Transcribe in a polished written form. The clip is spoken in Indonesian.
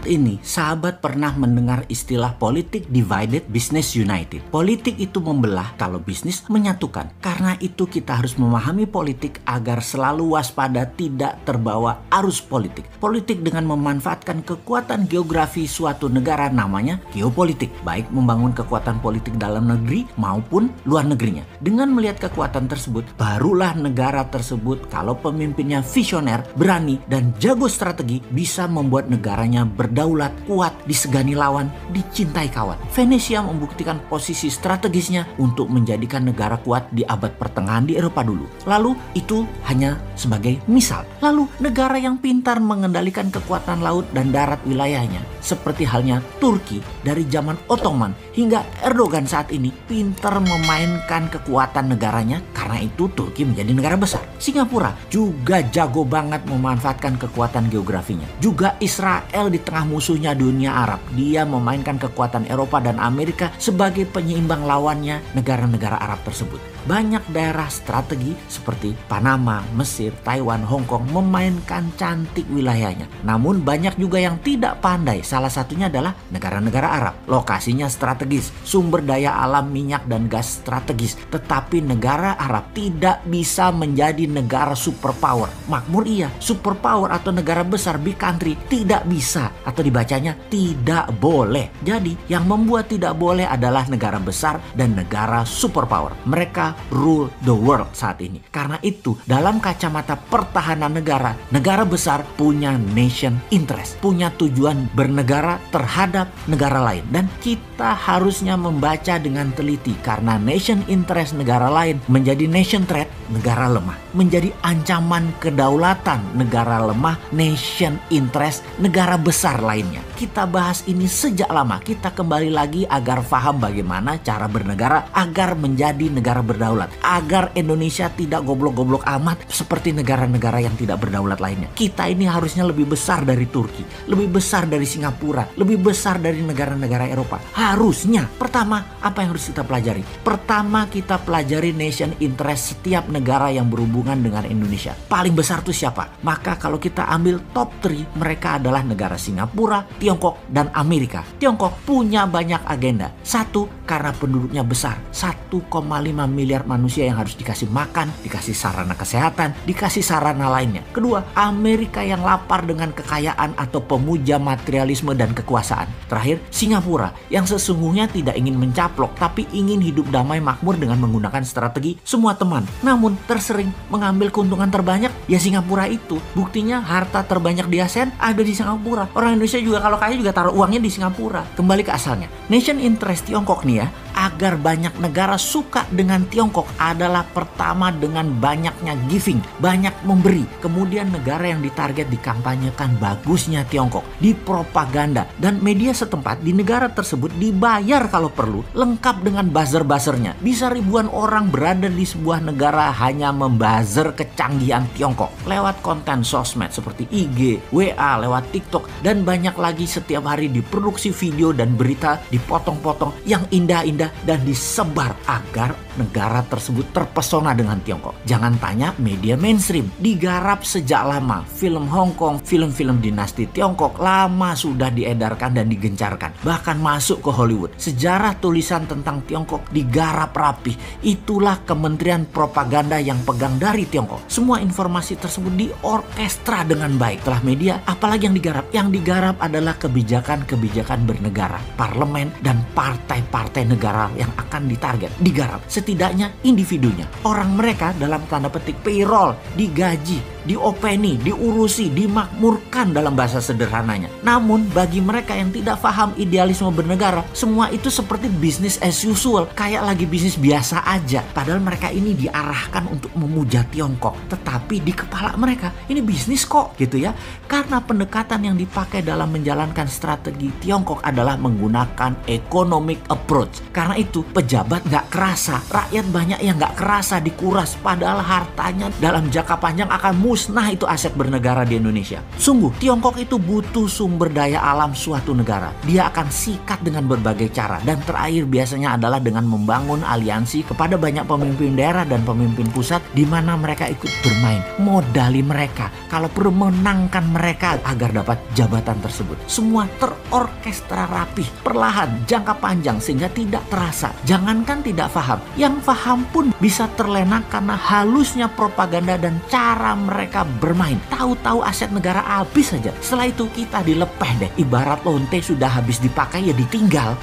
ini, sahabat pernah mendengar istilah politik divided, business united. Politik itu membelah, kalau bisnis menyatukan. Karena itu kita harus memahami politik agar selalu waspada tidak terbawa arus politik. Politik dengan memanfaatkan kekuatan geografi suatu negara namanya geopolitik. Baik membangun kekuatan politik dalam negeri maupun luar negerinya. Dengan melihat kekuatan tersebut, barulah negara tersebut kalau pemimpinnya visioner, berani, dan jago strategi bisa membuat negaranya berdaulat, kuat, disegani lawan, dicintai kawan. Venesia membuktikan posisi strategisnya untuk menjadikan negara kuat di abad pertengahan di Eropa dulu. Lalu itu hanya sebagai misal. Lalu negara yang pintar mengendalikan kekuatan laut dan darat wilayahnya, seperti halnya Turki dari zaman Ottoman hingga Erdogan saat ini, pintar memainkan kekuatan negaranya, karena itu Turki menjadi negara besar. Singapura juga jago banget memanfaatkan kekuatan geografinya. Juga Israel di tengah musuhnya dunia Arab, dia memainkan kekuatan Eropa dan Amerika sebagai penyeimbang lawannya negara-negara Arab tersebut. Banyak daerah strategi seperti Panama, Mesir, Taiwan, Hong Kong memainkan cantik wilayahnya. Namun banyak juga yang tidak pandai. Salah satunya adalah negara-negara Arab. Lokasinya strategis, sumber daya alam minyak dan gas strategis. Tetapi negara Arab tidak bisa menjadi negara superpower. Makmur iya, superpower atau negara besar, big country, tidak bisa, atau dibacanya tidak boleh. Jadi yang membuat tidak boleh adalah negara besar dan negara superpower. Mereka rule the world saat ini. Karena itu dalam kacamata pertahanan negara, negara besar punya nation interest, punya tujuan bernegara terhadap negara lain. Dan kita harusnya membaca dengan teliti, karena nation interest negara lain menjadi nation threat, negara lemah. Menjadi ancaman kedaulatan negara lemah, nation interest negara besar lainnya. Kita bahas ini sejak lama. Kita kembali lagi agar paham bagaimana cara bernegara agar menjadi negara berdaulat. Agar Indonesia tidak goblok-goblok amat seperti negara-negara yang tidak berdaulat lainnya. Kita ini harusnya lebih besar dari Turki, lebih besar dari Singapura, lebih besar dari negara-negara Eropa. Harusnya. Pertama, apa yang harus kita pelajari? Pertama, kita pelajari nation interest setiap negara yang berhubungan dengan Indonesia. Paling besar itu siapa? Maka kalau kita ambil top 3, mereka adalah negara Singapura, Tiongkok, dan Amerika. Tiongkok punya banyak agenda. Satu, karena penduduknya besar. 1,5 miliar manusia yang harus dikasih makan, dikasih sarana kesehatan, dikasih sarana lainnya. Kedua, Amerika yang lapar dengan kekayaan atau pemuja materialisme dan kekuasaan. Terakhir, Singapura yang sesungguhnya tidak ingin mencaplok, tapi ingin hidup damai makmur dengan menggunakan strategi semua teman. Namun tersering mengambil keuntungan terbanyak ya Singapura itu. Buktinya harta terbanyak di ASEAN ada di Singapura. Orang Indonesia juga kalau kaya juga taruh uangnya di Singapura. Kembali ke asalnya. Nation interest Tiongkok nih ya, agar banyak negara suka dengan Tiongkok adalah pertama dengan banyaknya giving, banyak memberi. Kemudian negara yang ditarget dikampanyekan bagusnya Tiongkok, dipropaganda, dan media setempat di negara tersebut dibayar kalau perlu, lengkap dengan buzzer-buzzernya. Bisa ribuan orang berada di sebuah negara hanya membuzzer kecanggihan Tiongkok lewat konten sosmed seperti IG, WA, lewat TikTok, dan banyak lagi. Setiap hari diproduksi video dan berita dipotong-potong yang indah-indah dan disebar agar negara tersebut terpesona dengan Tiongkok. Jangan tanya media mainstream, digarap sejak lama. Film Hong Kong, film-film dinasti Tiongkok lama sudah diedarkan dan digencarkan, bahkan masuk ke Hollywood. Sejarah tulisan tentang Tiongkok digarap rapih. Itulah Kementerian Propaganda yang pegang dari Tiongkok. Semua informasi tersebut diorkestra dengan baik. Setelah media, apalagi yang digarap? Yang digarap adalah kebijakan-kebijakan bernegara, parlemen, dan partai-partai negara yang akan ditarget. Digarap setidaknya individunya. Orang mereka dalam tanda petik payroll, digaji, diopeni, diurusi, dimakmurkan dalam bahasa sederhananya. Namun bagi mereka yang tidak paham idealisme bernegara, semua itu seperti business as usual, kayak lagi bisnis biasa aja. Padahal mereka ini diarahkan untuk memuja Tiongkok, tetapi di kepala mereka ini bisnis kok gitu ya. Karena pendekatan yang dipakai dalam menjalankan strategi Tiongkok adalah menggunakan economic approach. Karena itu pejabat nggak kerasa, rakyat banyak yang nggak kerasa dikuras, padahal hartanya dalam jangka panjang akan musnah itu aset bernegara di Indonesia. Sungguh, Tiongkok itu butuh sumber daya alam suatu negara. Dia akan sikat dengan berbagai cara. Dan terakhir biasanya adalah dengan membangun aliansi kepada banyak pemimpin daerah dan pemimpin pusat di mana mereka ikut bermain. Modali mereka, kalau perlu menangkan mereka agar dapat jabatan tersebut. Semua terorkestra rapih, perlahan, jangka panjang sehingga tidak terasa. Jangankan tidak paham, yang paham pun bisa terlena karena halusnya propaganda dan cara mereka bermain. Tahu-tahu aset negara habis saja. Setelah itu kita dilepeh deh. Ibarat lonte sudah habis dipakai ya ditinggal.